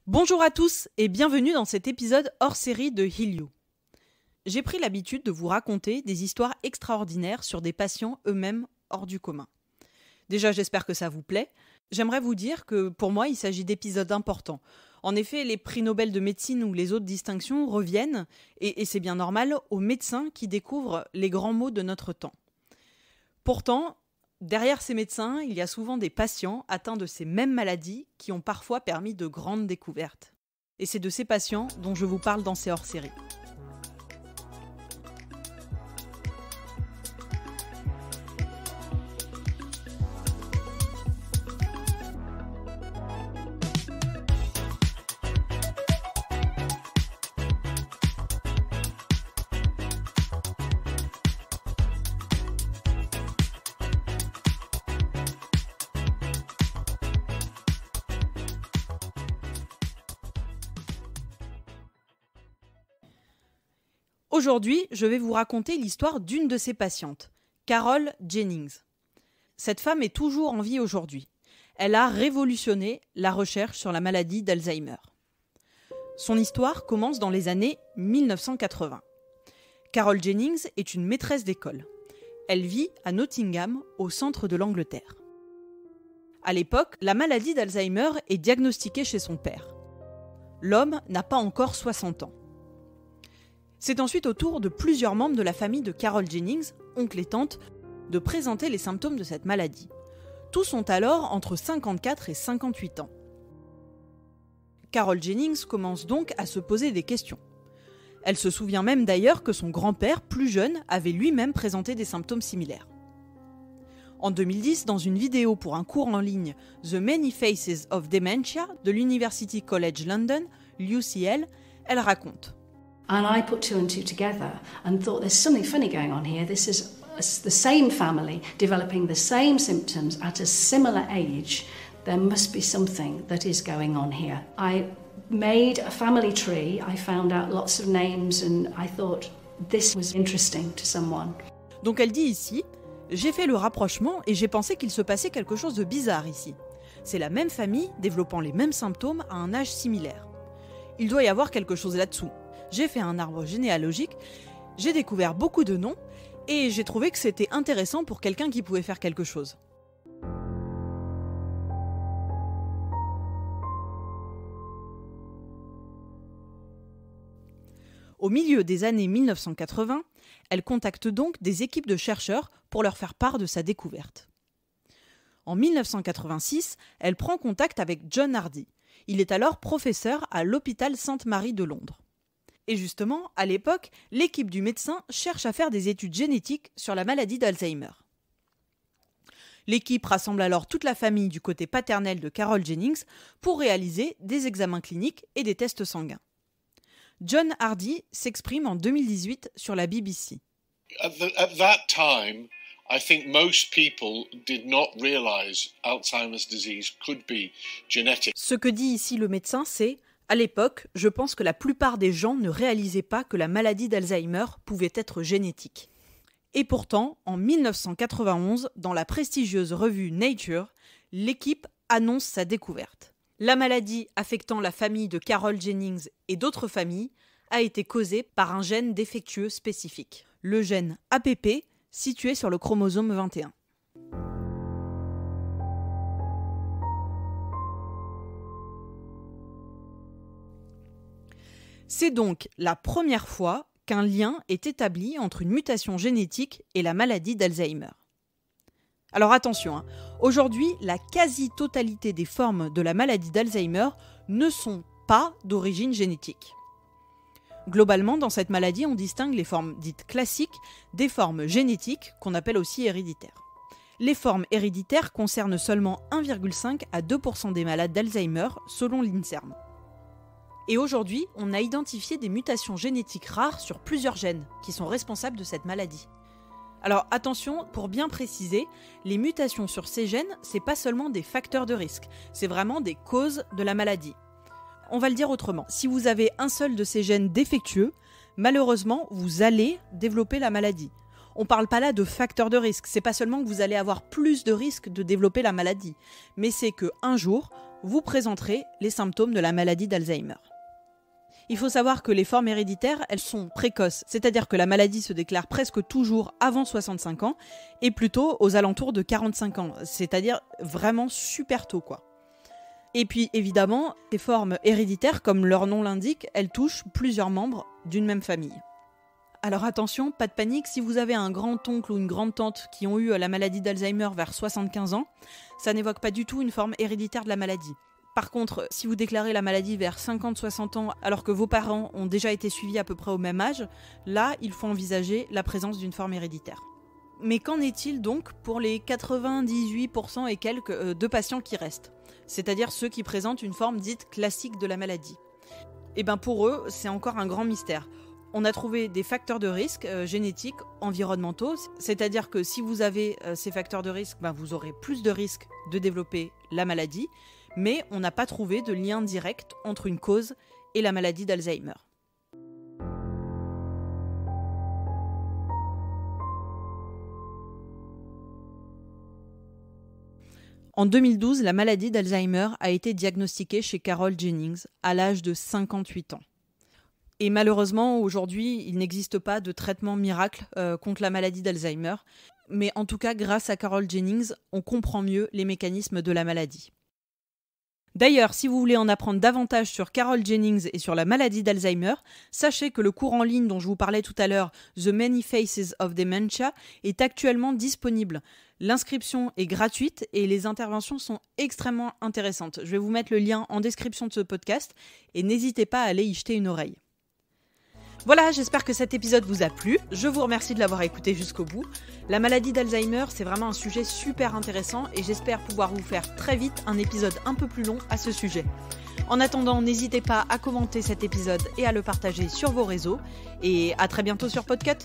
Bonjour à tous et bienvenue dans cet épisode hors série de Heal You. J'ai pris l'habitude de vous raconter des histoires extraordinaires sur des patients eux-mêmes hors du commun. Déjà, j'espère que ça vous plaît. J'aimerais vous dire que pour moi, il s'agit d'épisodes importants. En effet, les prix Nobel de médecine ou les autres distinctions reviennent, et c'est bien normal, aux médecins qui découvrent les grands maux de notre temps. Pourtant, derrière ces médecins, il y a souvent des patients atteints de ces mêmes maladies qui ont parfois permis de grandes découvertes. Et c'est de ces patients dont je vous parle dans ces hors-séries. Aujourd'hui, je vais vous raconter l'histoire d'une de ces patientes, Carol Jennings. Cette femme est toujours en vie aujourd'hui. Elle a révolutionné la recherche sur la maladie d'Alzheimer. Son histoire commence dans les années 1980. Carol Jennings est une maîtresse d'école. Elle vit à Nottingham, au centre de l'Angleterre. À l'époque, la maladie d'Alzheimer est diagnostiquée chez son père. L'homme n'a pas encore 60 ans. C'est ensuite au tour de plusieurs membres de la famille de Carol Jennings, oncles et tantes, de présenter les symptômes de cette maladie. Tous ont alors entre 54 et 58 ans. Carol Jennings commence donc à se poser des questions. Elle se souvient même d'ailleurs que son grand-père, plus jeune, avait lui-même présenté des symptômes similaires. En 2010, dans une vidéo pour un cours en ligne The Many Faces of Dementia de l'University College London, l'UCL, elle raconte: And I put two and two together and thought there's something funny going on here. This is the same family developing the same symptoms at a similar age. There must be something that is going on here. I made a family tree. I found out lots of names and I thought this was interesting to someone. Donc elle dit ici: j'ai fait le rapprochement et j'ai pensé qu'il se passait quelque chose de bizarre ici. C'est la même famille développant les mêmes symptômes à un âge similaire. Il doit y avoir quelque chose là-dessous. J'ai fait un arbre généalogique, j'ai découvert beaucoup de noms et j'ai trouvé que c'était intéressant pour quelqu'un qui pouvait faire quelque chose. Au milieu des années 1980, elle contacte donc des équipes de chercheurs pour leur faire part de sa découverte. En 1986, elle prend contact avec John Hardy. Il est alors professeur à l'hôpital Sainte-Marie de Londres. Et justement, à l'époque, l'équipe du médecin cherche à faire des études génétiques sur la maladie d'Alzheimer. L'équipe rassemble alors toute la famille du côté paternel de Carol Jennings pour réaliser des examens cliniques et des tests sanguins. John Hardy s'exprime en 2018 sur la BBC. At that time, I think most people did not realize Alzheimer's disease could be genetic. Ce que dit ici le médecin, c'est: à l'époque, je pense que la plupart des gens ne réalisaient pas que la maladie d'Alzheimer pouvait être génétique. Et pourtant, en 1991, dans la prestigieuse revue Nature, l'équipe annonce sa découverte. La maladie affectant la famille de Carol Jennings et d'autres familles a été causée par un gène défectueux spécifique, le gène APP, situé sur le chromosome 21. C'est donc la première fois qu'un lien est établi entre une mutation génétique et la maladie d'Alzheimer. Alors attention, aujourd'hui, la quasi-totalité des formes de la maladie d'Alzheimer ne sont pas d'origine génétique. Globalement, dans cette maladie, on distingue les formes dites classiques des formes génétiques, qu'on appelle aussi héréditaires. Les formes héréditaires concernent seulement 1,5 à 2% des malades d'Alzheimer, selon l'INSERM. Et aujourd'hui, on a identifié des mutations génétiques rares sur plusieurs gènes qui sont responsables de cette maladie. Alors attention, pour bien préciser, les mutations sur ces gènes, c'est pas seulement des facteurs de risque, c'est vraiment des causes de la maladie. On va le dire autrement, si vous avez un seul de ces gènes défectueux, malheureusement, vous allez développer la maladie. On parle pas là de facteurs de risque, c'est pas seulement que vous allez avoir plus de risques de développer la maladie, mais c'est que un jour, vous présenterez les symptômes de la maladie d'Alzheimer. Il faut savoir que les formes héréditaires, elles sont précoces, c'est-à-dire que la maladie se déclare presque toujours avant 65 ans et plutôt aux alentours de 45 ans, c'est-à-dire vraiment super tôt quoi. Et puis évidemment, ces formes héréditaires, comme leur nom l'indique, elles touchent plusieurs membres d'une même famille. Alors attention, pas de panique, si vous avez un grand-oncle ou une grande-tante qui ont eu la maladie d'Alzheimer vers 75 ans, ça n'évoque pas du tout une forme héréditaire de la maladie. Par contre, si vous déclarez la maladie vers 50-60 ans alors que vos parents ont déjà été suivis à peu près au même âge, là, il faut envisager la présence d'une forme héréditaire. Mais qu'en est-il donc pour les 98% et quelques de patients qui restent, c'est-à-dire ceux qui présentent une forme dite classique de la maladie? Eh bien pour eux, c'est encore un grand mystère. On a trouvé des facteurs de risque génétiques, environnementaux, c'est-à-dire que si vous avez ces facteurs de risque, vous aurez plus de risques de développer la maladie, mais on n'a pas trouvé de lien direct entre une cause et la maladie d'Alzheimer. En 2012, la maladie d'Alzheimer a été diagnostiquée chez Carol Jennings à l'âge de 58 ans. Et malheureusement, aujourd'hui, il n'existe pas de traitement miracle contre la maladie d'Alzheimer, mais en tout cas, grâce à Carol Jennings, on comprend mieux les mécanismes de la maladie. D'ailleurs, si vous voulez en apprendre davantage sur Carol Jennings et sur la maladie d'Alzheimer, sachez que le cours en ligne dont je vous parlais tout à l'heure, The Many Faces of Dementia, est actuellement disponible. L'inscription est gratuite et les interventions sont extrêmement intéressantes. Je vais vous mettre le lien en description de ce podcast et n'hésitez pas à aller y jeter une oreille. Voilà, j'espère que cet épisode vous a plu. Je vous remercie de l'avoir écouté jusqu'au bout. La maladie d'Alzheimer, c'est vraiment un sujet super intéressant et j'espère pouvoir vous faire très vite un épisode un peu plus long à ce sujet. En attendant, n'hésitez pas à commenter cet épisode et à le partager sur vos réseaux. Et à très bientôt sur Podcut.